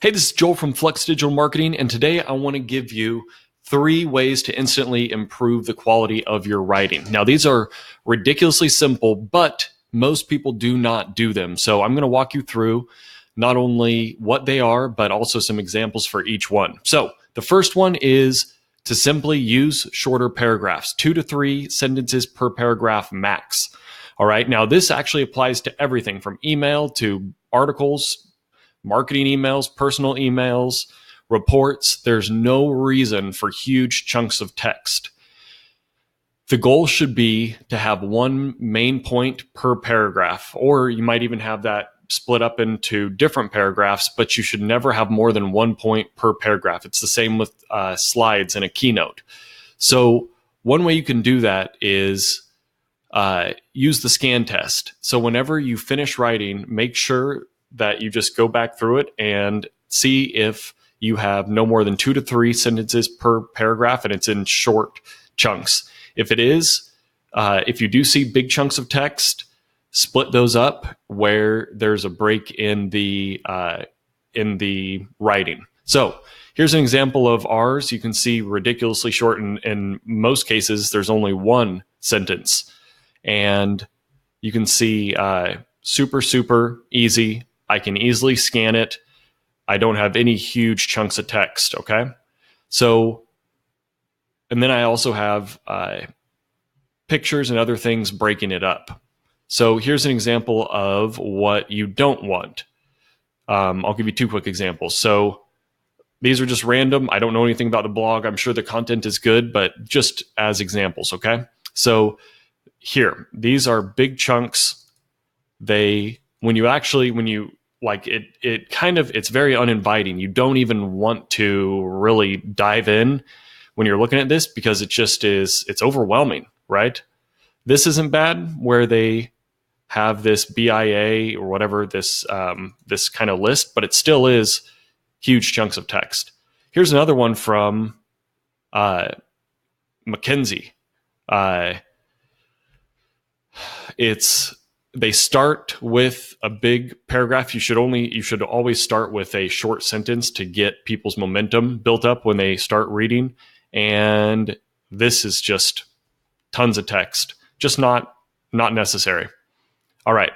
Hey, this is Joel from Flux Digital Marketing, and today I want to give you 3 ways to instantly improve the quality of your writing. Now, these are ridiculously simple, but most people do not do them. So I'm going to walk you through not only what they are, but also some examples for each one. So the first one is to simply use shorter paragraphs, 2 to 3 sentences per paragraph max. All right. Now, this actually applies to everything from email to articles, marketing emails, personal emails, reports. There's no reason for huge chunks of text. The goal should be to have one main point per paragraph, or you might even have that split up into different paragraphs, but you should never have more than 1 point per paragraph. It's the same with slides in a keynote. So one way you can do that is use the scan test. So whenever you finish writing, make sure that you just go back through it and see if you have no more than 2 to 3 sentences per paragraph and it's in short chunks. If it is, if you do see big chunks of text, split those up where there's a break in the writing. So here's an example of ours. You can see ridiculously short. In most cases, there's only 1 sentence. And you can see super easy. I can easily scan it. I don't have any huge chunks of text, okay? So, and then I also have pictures and other things breaking it up. So here's an example of what you don't want. I'll give you 2 quick examples. So these are just random. I don't know anything about the blog. I'm sure the content is good, but just as examples, okay? So here, these are big chunks. It's very uninviting. You don't even want to really dive in when you're looking at this because it's overwhelming, right? This isn't bad where they have this BIA or whatever, this kind of list, but it still is huge chunks of text. Here's another one from McKinsey. They start with a big paragraph. You should always start with a short sentence to get people's momentum built up when they start reading. And this is just tons of text, just not necessary. All right.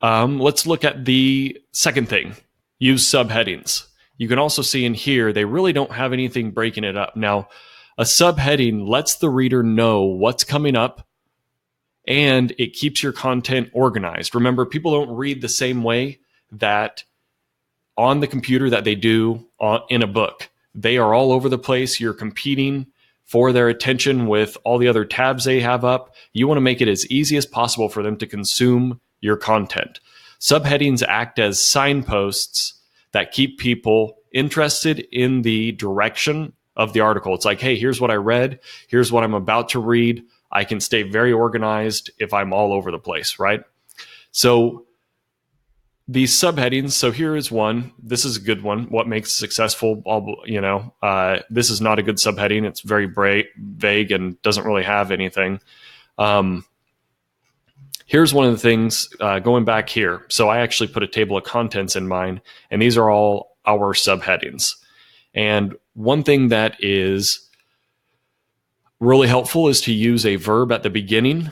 Let's look at the second thing. Use subheadings. You can also see in here, they really don't have anything breaking it up. Now, a subheading lets the reader know what's coming up, and it keeps your content organized. Remember, people don't read the same way that on the computer that they do in a book. They are all over the place. You're competing for their attention with all the other tabs they have up. You want to make it as easy as possible for them to consume your content. Subheadings act as signposts that keep people interested in the direction of the article. It's like, hey, here's what I read. Here's what I'm about to read. I can stay very organized if I'm all over the place, right? So these subheadings, so here is one. This is a good one. What makes successful, this is not a good subheading. It's very vague and doesn't really have anything. Here's one of the things, going back here. So I actually put a table of contents in mine, and these are all our subheadings. And one thing that is really helpful is to use a verb at the beginning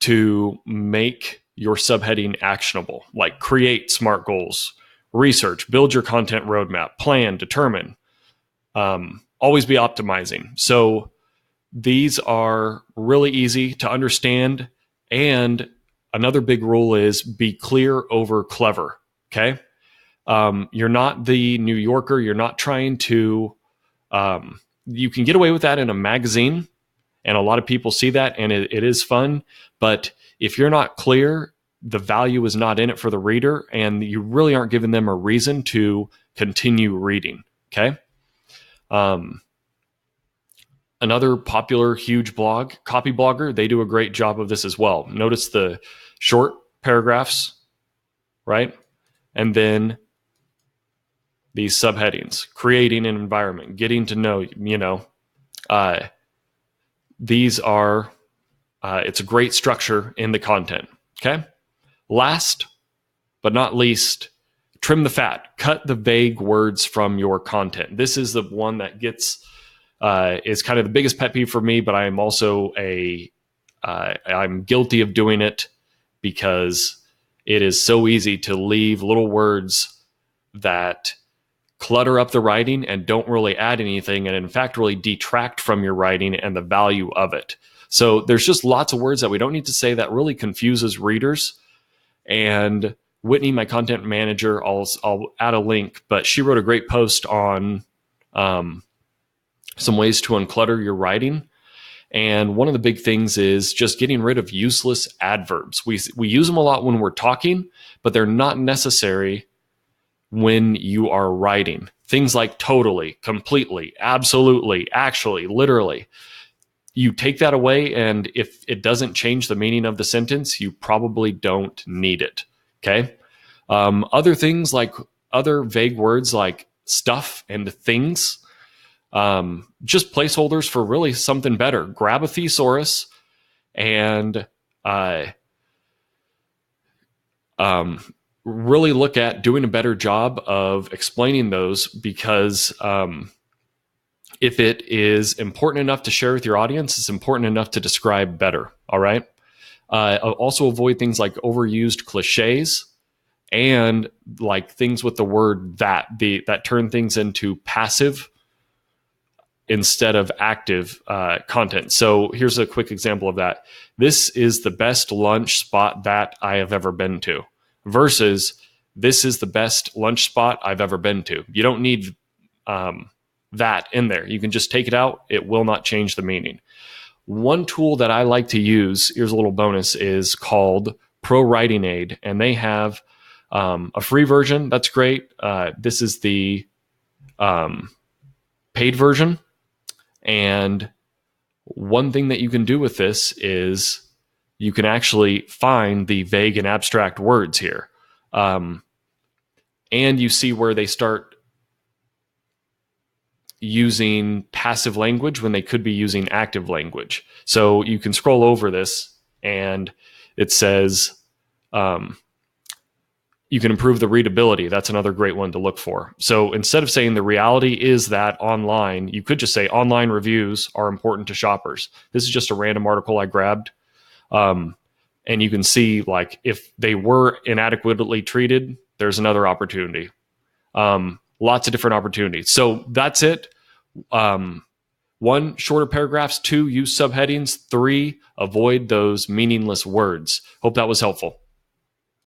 to make your subheading actionable, like create SMART goals, research, build your content roadmap, plan, determine, always be optimizing. So these are really easy to understand. And another big rule is be clear over clever, okay? You're not the New Yorker. You're not trying to... you can get away with that in a magazine, and a lot of people see that, and it is fun. But if you're not clear, the value is not in it for the reader, and you really aren't giving them a reason to continue reading, okay? Another popular, huge blog, Copy Blogger, they do a great job of this as well. Notice the short paragraphs, right? And then these subheadings, creating an environment, getting to know, these are, it's a great structure in the content, okay? Last but not least, trim the fat, cut the vague words from your content. This is the one that gets is kind of the biggest pet peeve for me, but I am also I'm guilty of doing it because it is so easy to leave little words that clutter up the writing and don't really add anything, and in fact really detract from your writing and the value of it. So there's just lots of words that we don't need to say that really confuses readers. And Whitney, my content manager, I'll add a link, but she wrote a great post on some ways to unclutter your writing. And one of the big things is just getting rid of useless adverbs. We use them a lot when we're talking, but they're not necessary when you are writing. Things like totally, completely, absolutely, actually, literally. You take that away, and if it doesn't change the meaning of the sentence, you probably don't need it. Okay. Other things like other vague words like stuff and things, just placeholders for really something better. Grab a thesaurus and really look at doing a better job of explaining those, because if it is important enough to share with your audience, it's important enough to describe better. All right. Also avoid things like overused cliches and like things with the word that turn things into passive instead of active content. So here's a quick example of that. This is the best lunch spot that I have ever been to, versus this is the best lunch spot I've ever been to. You don't need that in there. You can just take it out. It will not change the meaning. One tool that I like to use, here's a little bonus, is called Pro Writing Aid. And they have a free version. That's great. This is the paid version. And one thing that you can do with this is you can actually find the vague and abstract words here. And you see where they start using passive language when they could be using active language. So you can scroll over this and it says you can improve the readability. That's another great one to look for. So instead of saying the reality is that online, you could just say online reviews are important to shoppers. This is just a random article I grabbed. And you can see, like, if they were inadequately treated, there's another opportunity. Lots of different opportunities. So that's it. 1, shorter paragraphs. 2, use subheadings. 3, avoid those meaningless words. Hope that was helpful.